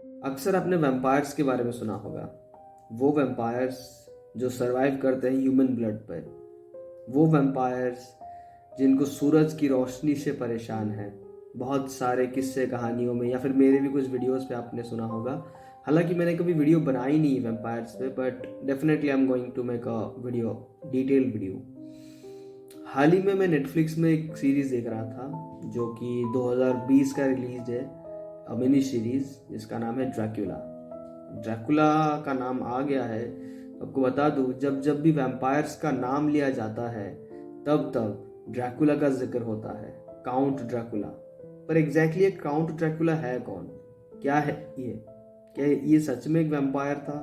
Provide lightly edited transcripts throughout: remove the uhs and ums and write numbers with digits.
अक्सर आपने वैम्पायर्स के बारे में सुना होगा। वो वैम्पायर्स जो सरवाइव करते हैं ह्यूमन ब्लड पर। वो वैम्पायर्स जिनको सूरज की रोशनी से परेशान है। बहुत सारे किस्से कहानियों में या फिर मेरे भी कुछ वीडियोस पे आपने सुना होगा। हालांकि मैंने कभी वीडियो बनाई नहीं है वैम्पायर्स पे, but definitely I am going to make a video, detailed video. हाल ही में मैं नेटफ्लिक्स में एक सीरीज देख रहा था जो कि 2020 का रिलीज है, मिनी सीरीज जिसका नाम है ड्रैकुला। ड्रैकुला का नाम आ गया है। आपको बता दूं, जब जब भी वैम्पायर्स का नाम लिया जाता है तब तब ड्रैकुला का जिक्र होता है, काउंट ड्रैकुला। पर एग्जैक्टली काउंट ड्रैकुला है कौन? क्या है ये? क्या ये सच में एक वैम्पायर था,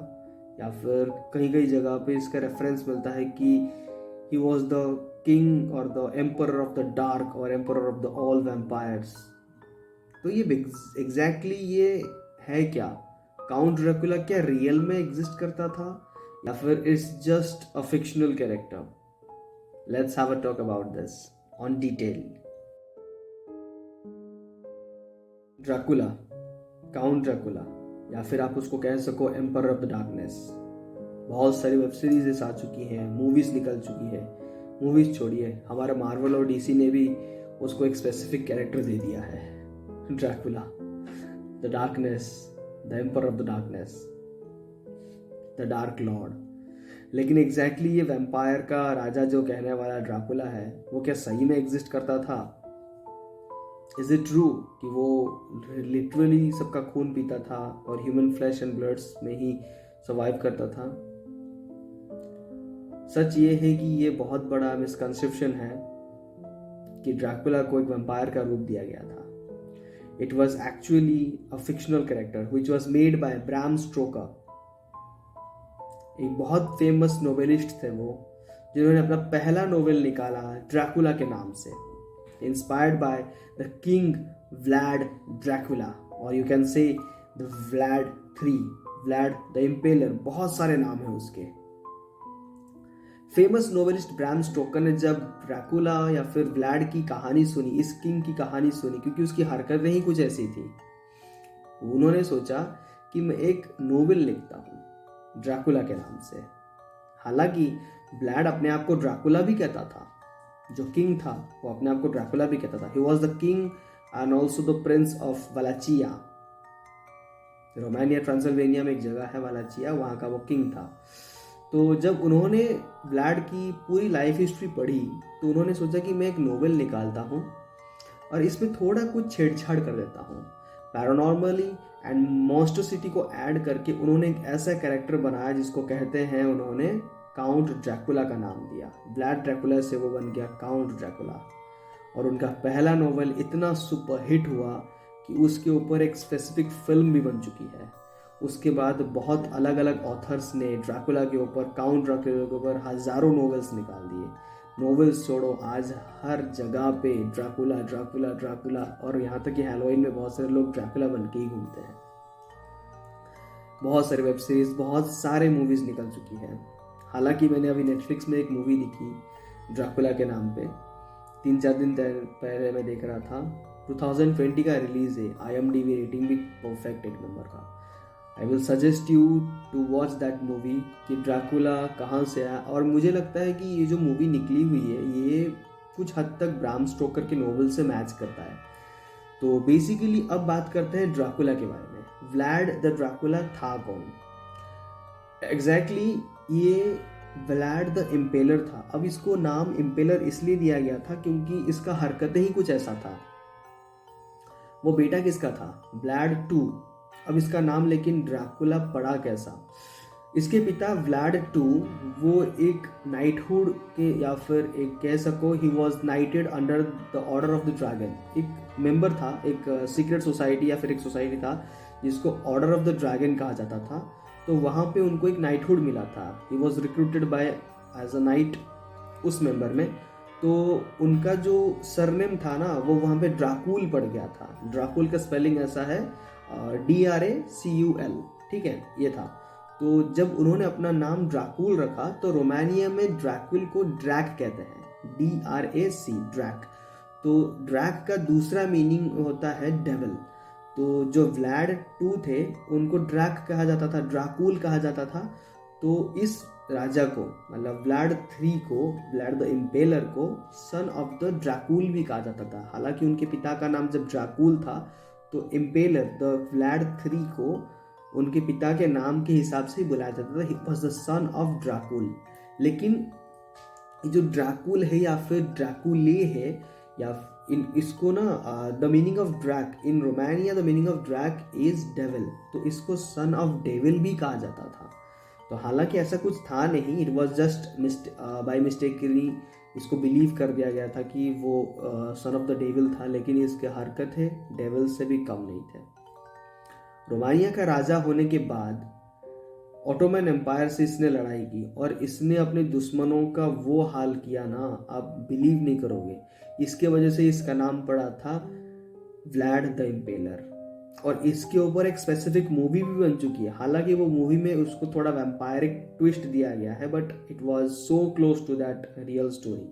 या फिर कहीं कहीं जगह पे इसका रेफरेंस मिलता है कि ही वॉज द किंग और the emperor of the dark और emperor of the all vampires. तो ये एग्जैक्टली ये है क्या? काउंट ड्रैकुला क्या रियल में एग्जिस्ट करता था, या फिर it's just a fictional character? Let's have a talk about this on detail. Dracula, Count Dracula, या फिर आप उसको कह सको एम्परर ऑफ द डार्कनेस। बहुत सारी वेब सीरीज आ चुकी हैं, मूवीज निकल चुकी है। मूवीज छोड़िए, हमारे मार्वल और डीसी ने भी उसको एक स्पेसिफिक कैरेक्टर दे दिया है, Dracula, the darkness, the emperor of the darkness, the dark Lord. लेकिन एग्जैक्टली ये वैम्पायर का राजा जो कहने वाला ड्रैकुला है, वो क्या सही में एग्जिस्ट करता था? इज इट ट्रू कि वो लिटरली सबका खून पीता था और ह्यूमन फ्लैश एंड ब्लड्स में ही सर्वाइव करता था? सच ये है कि ये बहुत बड़ा मिसकंसेप्शन है कि ड्रैकुला को एक वैम्पायर का रूप दिया गया था। It was actually a fictional character which was made by Bram Stoker. एक बहुत फेमस नोवेलिस्ट थे वो, जिन्होंने अपना पहला नोवेल निकाला ड्रैकुला के नाम से, inspired by the king Vlad Dracula, और you can say the Vlad 3, Vlad the Impaler. बहुत सारे नाम हैं उसके। फेमस नोवेलिस्ट ब्राम स्टोकर ने जब ड्रैकुला या फिर व्लाड की कहानी सुनी, इस किंग की कहानी सुनी, क्योंकि उसकी हरकतें ही कुछ ऐसी थी, उन्होंने सोचा कि मैं एक नोवेल लिखता हूँ ड्रैकुला के नाम से। हालांकि व्लाड अपने आप को ड्रैकुला भी कहता था, जो किंग था वो अपने आप को ड्रैकुला भी कहता था। He was the king and also the prince of Wallachia. Romania Transylvania में एक जगह है वालाचिया, वहां का वो किंग था। तो जब उन्होंने व्लाड की पूरी लाइफ हिस्ट्री पढ़ी तो उन्होंने सोचा कि मैं एक नोवेल निकालता हूँ और इसमें थोड़ा कुछ छेड़छाड़ कर देता हूँ, पैरानॉर्मली एंड मॉन्स्टरसिटी को ऐड करके उन्होंने एक ऐसा कैरेक्टर बनाया जिसको कहते हैं, उन्होंने काउंट ड्रैकुला का नाम दिया। व्लाड ड्रैकुला से वो बन गया काउंट ड्रैकुला। और उनका पहला नोवेल इतना सुपर हिट हुआ कि उसके ऊपर एक स्पेसिफिक फिल्म भी बन चुकी है। उसके बाद बहुत अलग अलग ऑथर्स ने ड्रैकुला के ऊपर, काउंट ड्रैकुला के ऊपर हजारों नोवेल्स निकाल दिए। नोवेल्स छोड़ो, आज हर जगह पे ड्रैकुला ड्रैकुला ड्रैकुला, और यहाँ तक कि हैलोवीन में बहुत सारे लोग ड्रैकुला बन के ही घूमते हैं। बहुत सारे वेब सीरीज, बहुत सारे मूवीज निकल चुकी है। हालांकि मैंने अभी नेटफ्लिक्स में एक मूवी देखी ड्रैकुला के नाम पे, 3-4 दिन पहले मैं देख रहा था। 2020 का रिलीज है, IMDb रेटिंग भी परफेक्ट, एक नंबर का। I will suggest you to watch that movie कि ड्रैकुला कहाँ से आया। और मुझे लगता है कि ये जो मूवी निकली हुई है ये कुछ हद तक ब्राम स्टोकर के नोवेल से मैच करता है। तो बेसिकली अब बात करते हैं ड्रैकुला के बारे में। व्लाड द ड्रैकुला था कौन? एग्जैक्टली ये व्लाड द इम्पेलर था। अब इसको नाम इम्पेलर इसलिए दिया गया था क्योंकि इसका हरकतें ही कुछ ऐसा था। वो बेटा किसका था? व्लाड 2। अब इसका नाम लेकिन ड्रैकुला पड़ा कैसा? इसके पिता व्लाड 2 वो एक नाइटहुड के, या फिर एक कह सको he was नाइटेड under the order of the dragon. एक मेंबर था, एक सीक्रेट सोसाइटी या फिर एक सोसाइटी था जिसको ऑर्डर ऑफ द ड्रैगन कहा जाता था। तो वहाँ पे उनको एक नाइटहुड मिला था। He was recruited by as a knight उस मेंबर में। तो उनका जो सरनेम था ना, वो वहाँ पे ड्राकुल पड़ गया था। ड्राकुल का स्पेलिंग ऐसा है, DRACUL, ठीक है, ये था। तो जब उन्होंने अपना नाम ड्राकुल रखा तो रोमानिया में ड्रैकुल को ड्रैक कहते हैं, DRAC, ड्रैक। तो ड्रैक का दूसरा मीनिंग होता है डेविल। तो जो व्लाड 2 थे उनको ड्रैक कहा जाता था, ड्राकुल कहा जाता था। तो इस राजा को मतलब व्लाड 3 को, व्लाड द इम्पेलर को सन ऑफ द ड्राकुल भी कहा जाता था। हालांकि उनके पिता का नाम जब ड्राकुल था तो इम्पेलर द व्लाड 3 को उनके पिता के नाम के हिसाब से बुलाया जाता था, he was the son of Dracul. लेकिन ये जो ड्राकुल है या फिर ड्राकुले है या इसको ना the meaning of Drac in Romania, the meaning of Drac is devil, तो इसको सन ऑफ डेविल भी कहा जाता था। तो हालांकि ऐसा कुछ था नहीं, it was just by mistakenly इसको बिलीव कर दिया गया था कि वो सन ऑफ द डेविल था, लेकिन इसके हरकतें डेविल से भी कम नहीं थे। रोमानिया का राजा होने के बाद ऑटोमन एम्पायर से इसने लड़ाई की और इसने अपने दुश्मनों का वो हाल किया ना, आप बिलीव नहीं करोगे। इसके वजह से इसका नाम पड़ा था व्लाड द इम्पेलर। और इसके ऊपर एक स्पेसिफिक मूवी भी बन चुकी है। हालांकि वो मूवी में उसको थोड़ा वैम्पायरिक ट्विस्ट दिया गया है, but it was so close to that real story.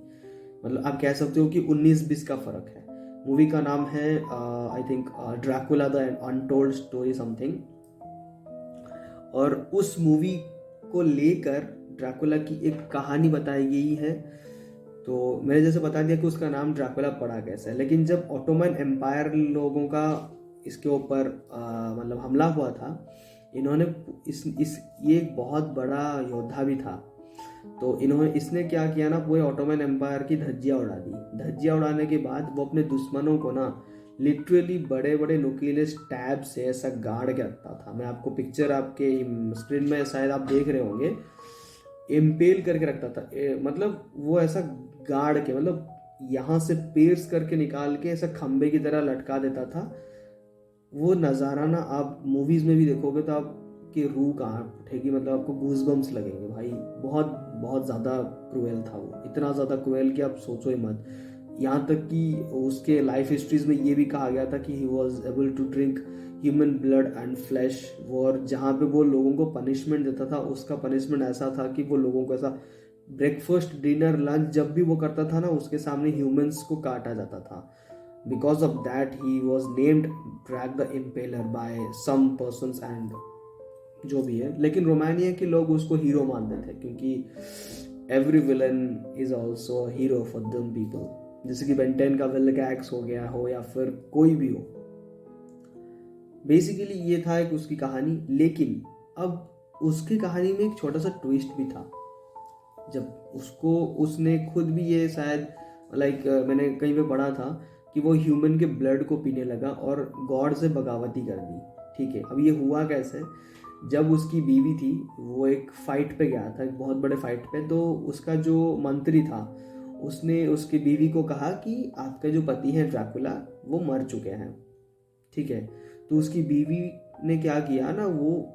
मतलब आप कह सकते हो कि 19-20 का फर्क है। मूवी का नाम है I think Dracula the untold story something. और उस मूवी को लेकर ड्रैकुला की एक कहानी बताई गई है। तो मैंने जैसे बता दिया कि उसका नाम ड्रैकुला पड़ा कैसे है, लेकिन जब ऑटोमन एम्पायर लोगों का इसके ऊपर मतलब हमला हुआ था, इन्होंने ये एक बहुत बड़ा योद्धा भी था। तो इसने क्या किया ना, पूरे ऑटोमन एम्पायर की धज्जियाँ उड़ा दी। धज्जियाँ उड़ाने के बाद वो अपने दुश्मनों को ना लिटरली बड़े बड़े नुकीले स्टैब से ऐसा गाड़ के रखता था। मैं आपको पिक्चर आपके स्क्रीन में शायद आप देख रहे होंगे, इम्पेल करके रखता था। मतलब वो ऐसा गाड़ के, मतलब यहाँ से पेर्स करके निकाल के ऐसा खंबे की तरह लटका देता था। वो नज़ारा ना आप मूवीज़ में भी देखोगे तो आपकी रूह कांप उठेगी, मतलब आपको गूज बम्स लगेंगे भाई। बहुत बहुत ज़्यादा क्रूएल था वो, इतना ज़्यादा क्रूएल कि आप सोचो ही मत। यहाँ तक कि उसके लाइफ हिस्ट्रीज में ये भी कहा गया था कि he was able to drink human blood and flesh. और जहाँ पे वो लोगों को पनिशमेंट देता था, उसका पनिशमेंट ऐसा था कि वो लोगों को ऐसा ब्रेकफास्ट डिनर लंच जब भी वो करता था ना, उसके सामने ह्यूमंस को काटा जाता था। Because of that he was named Drag the Impaler by some persons and जो भी है। लेकिन रोमानिया के लोग उसको हीरो मानते थे, क्योंकि every villain is also a hero for them people। जैसे कि बेंटेन का विल्गैक्स हो गया हो या फिर कोई भी हो। बेसिकली ये था एक उसकी कहानी। लेकिन अब उसकी कहानी में एक छोटा सा ट्विस्ट भी था। जब उसने खुद भी ये शायद मैंने कहीं पे पढ़ा था कि वो ह्यूमन के ब्लड को पीने लगा और गॉड से बगावती कर दी। ठीक है, अब ये हुआ कैसे? जब उसकी बीवी थी वो एक फाइट पे गया था, एक बहुत बड़े फाइट पे। तो उसका जो मंत्री था उसने उसकी बीवी को कहा कि आपका जो पति है ड्रैकुला वो मर चुके हैं। ठीक है, तो उसकी बीवी ने क्या किया ना, वो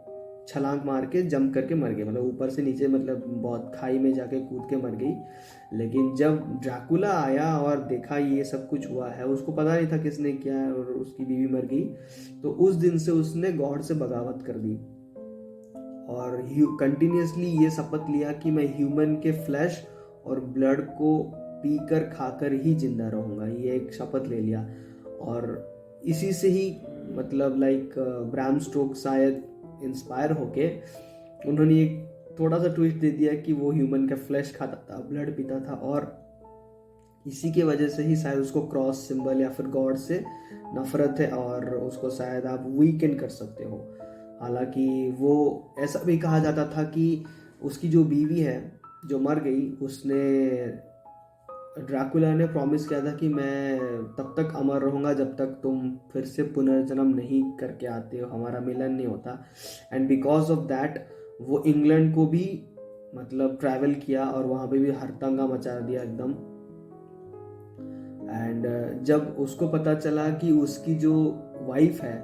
छलांग मार के जंप करके मर गई, मतलब ऊपर से नीचे, मतलब बहुत खाई में जाके कूद के मर गई। लेकिन जब ड्रैकुला आया और देखा ये सब कुछ हुआ है, उसको पता नहीं था किसने किया है और उसकी बीवी मर गई। तो उस दिन से उसने गॉड से बगावत कर दी और कंटिन्यूसली ये शपथ लिया कि मैं ह्यूमन के फ्लैश और ब्लड को पीकर खाकर ही जिंदा रहूंगा। ये एक शपथ ले लिया और इसी से ही मतलब ब्राम स्टोक शायद इंस्पायर होके उन्होंने एक थोड़ा सा ट्विस्ट दे दिया कि वो ह्यूमन का फ्लैश खाता था, ब्लड पीता था, और इसी के वजह से ही शायद उसको क्रॉस सिंबल या फिर गॉड से नफरत है और उसको शायद आप वीकेंड कर सकते हो। हालांकि वो ऐसा भी कहा जाता था कि उसकी जो बीवी है जो मर गई, उसने ड्रैकुला ने प्रॉमिस किया था कि मैं तब तक अमर रहूँगा जब तक तुम फिर से पुनर्जन्म नहीं करके आते हो, हमारा मिलन नहीं होता। एंड बिकॉज ऑफ दैट वो इंग्लैंड को भी मतलब ट्रैवल किया और वहाँ पे भी हड़कंप मचा दिया एकदम। एंड जब उसको पता चला कि उसकी जो वाइफ है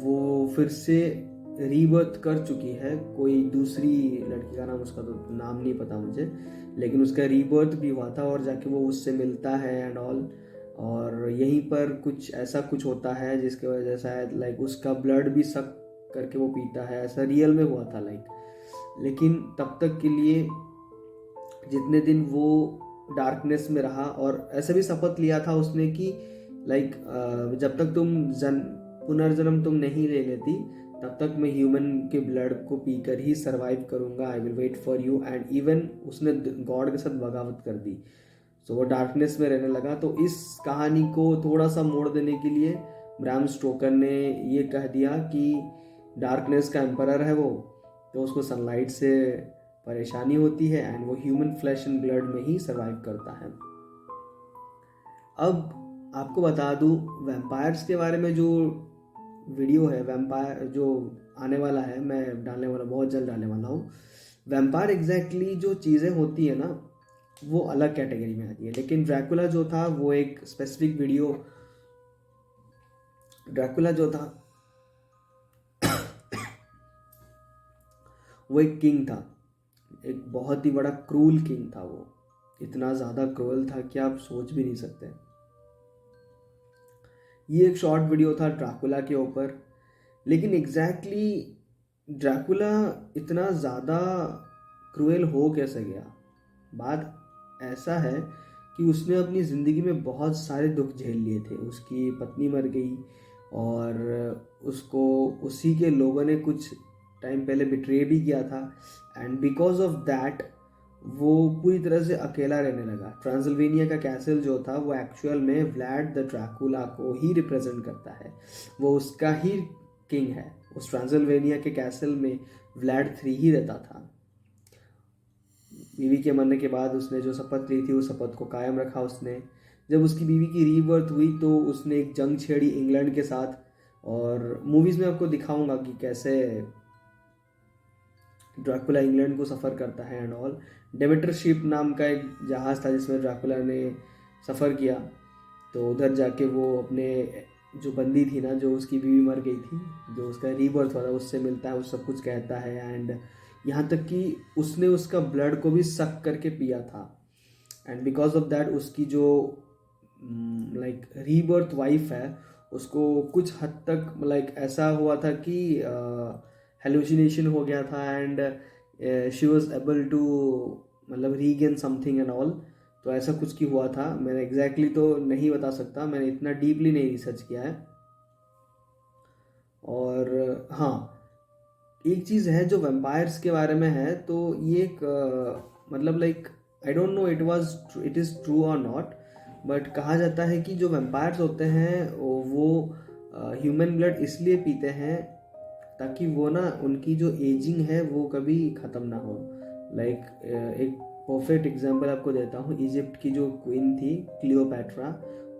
वो फिर से रीबर्थ कर चुकी है, कोई दूसरी लड़की का नाम, उसका तो नाम नहीं पता मुझे, लेकिन उसका रीबर्थ भी हुआ था और जाके वो उससे मिलता है एंड ऑल। और यहीं पर कुछ ऐसा कुछ होता है जिसके वजह से शायद उसका ब्लड भी सक करके वो पीता है, ऐसा रियल में हुआ था लेकिन तब तक के लिए जितने दिन वो डार्कनेस में रहा, और ऐसे भी शपथ लिया था उसने कि जब तक तुम पुनर्जन्म तुम नहीं ले लेती तब तक मैं ह्यूमन के ब्लड को पीकर ही सरवाइव करूँगा, I will wait for you. And even उसने गॉड के साथ बगावत कर दी, सो वो डार्कनेस में रहने लगा। तो इस कहानी को थोड़ा सा मोड़ देने के लिए ब्राम स्टोकर ने ये कह दिया कि डार्कनेस का एम्परर है वो, तो उसको सनलाइट से परेशानी होती है एंड वो ह्यूमन फ्लैश एंड ब्लड में ही सरवाइव करता है। अब आपको बता दूं, वैम्पायर्स के बारे में जो वीडियो है, वैम्पायर जो आने वाला है, मैं डालने वाला, बहुत जल्द डालने वाला हूँ। वैम्पायर एग्जैक्टली जो चीज़ें होती है ना, वो अलग कैटेगरी में आती है। लेकिन ड्रैकुला जो था वो एक स्पेसिफिक वीडियो, ड्रैकुला जो था वो एक किंग था, एक बहुत ही बड़ा क्रूल किंग था। वो इतना ज़्यादा क्रूअल था कि आप सोच भी नहीं सकते। ये एक शॉर्ट वीडियो था ड्रैकुला के ऊपर, लेकिन एग्जैक्टली ड्रैकुला इतना ज़्यादा क्रूएल हो कैसे गया? बात ऐसा है कि उसने अपनी ज़िंदगी में बहुत सारे दुख झेल लिए थे। उसकी पत्नी मर गई और उसको उसी के लोगों ने कुछ टाइम पहले बिट्रे भी किया था, एंड बिकॉज ऑफ दैट वो पूरी तरह से अकेला रहने लगा। ट्रांसिल्वेनिया का कैसल जो था वो एक्चुअल में व्लाड द ड्रैकुला को ही रिप्रेजेंट करता है, वो उसका ही किंग है। उस ट्रांसिल्वेनिया के कैसल में व्लाड 3 ही रहता था। बीवी के मरने के बाद उसने जो शपथ ली थी उस शपथ को कायम रखा उसने। जब उसकी बीवी की रीबर्थ हुई तो उसने एक जंग छेड़ी इंग्लैंड के साथ, और मूवीज़ में आपको दिखाऊंगा कि कैसे ड्रैकुला इंग्लैंड को सफ़र करता है एंड ऑल। डेमेटर शिप नाम का एक जहाज़ था जिसमें ड्रैकुला ने सफ़र किया, तो उधर जाके वो अपने जो बंदी थी ना, जो उसकी बीवी मर गई थी, जो उसका रीबर्थ हुआ था, उससे मिलता है, वो सब कुछ कहता है। एंड यहाँ तक कि उसने उसका ब्लड को भी सक करके पिया था। एंड बिकॉज ऑफ दैट उसकी जो लाइक रीबर्थ वाइफ है उसको कुछ हद तक लाइक ऐसा हुआ था कि हेलुसिनेशन हो गया था, and she was able to मतलब रीगेन समथिंग एंड ऑल। तो ऐसा कुछ की हुआ था, मैंने एग्जैक्टली तो नहीं बता सकता, मैंने इतना डीपली नहीं रिसर्च किया है। और हाँ, एक चीज़ है जो वैम्पायर्स के बारे में है, तो ये एक मतलब like I don't know it is true और नॉट, बट कहा जाता है कि जो वैम्पायर्स होते हैं वो ह्यूमन ब्लड इसलिए पीते हैं ताकि वो ना, उनकी जो एजिंग है वो कभी ख़त्म ना हो। लाइक एक परफेक्ट एग्जांपल आपको देता हूँ, इजिप्ट की जो क्वीन थी क्लियोपैट्रा,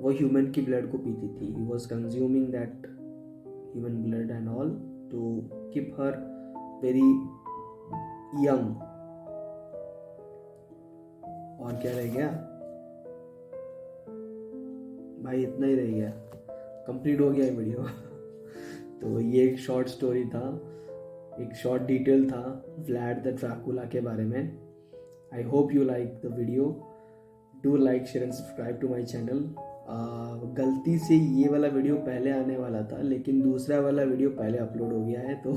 वो ह्यूमन की ब्लड को पीती थी। He was consuming that human blood and all to keep her very young. और क्या रह गया भाई, इतना ही रह गया, कंप्लीट हो गया वीडियो। तो ये एक शॉर्ट स्टोरी था, एक शॉर्ट डिटेल था व्लाड द ड्रैकुला के बारे में। I hope you like the video, do like share and subscribe to my channel. गलती से ये वाला वीडियो पहले आने वाला था, लेकिन दूसरा वाला वीडियो पहले अपलोड हो गया है, तो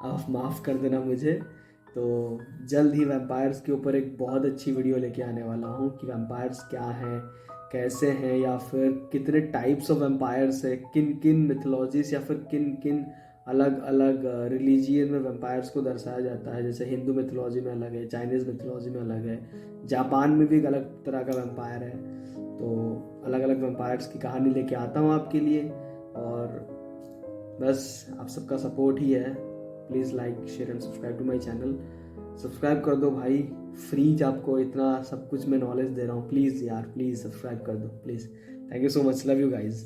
आप माफ़ कर देना मुझे। तो जल्द ही वैम्पायर्स के ऊपर एक बहुत अच्छी वीडियो लेके आने वाला हूँ कि वैम्पायर्स क्या हैं, कैसे हैं, या फिर कितने टाइप्स ऑफ वैम्पायर्स है, किन किन मिथोलॉजीज या फिर किन किन अलग अलग रिलीजियन में वैम्पायर्स को दर्शाया जाता है। जैसे हिंदू मिथोलॉजी में अलग है, चाइनीज़ मिथोलॉजी में अलग है, जापान में भी एक अलग तरह का वैम्पायर है। तो अलग अलग वैम्पायर्स की कहानी लेके आता हूँ आपके लिए, और बस आप सबका सपोर्ट ही है। Please like share and subscribe to my channel. Subscribe कर दो भाई, फ्री आपको इतना सब कुछ मैं नॉलेज दे रहा हूँ, प्लीज़ यार, प्लीज़ सब्सक्राइब कर दो please. Thank you so much, love you guys.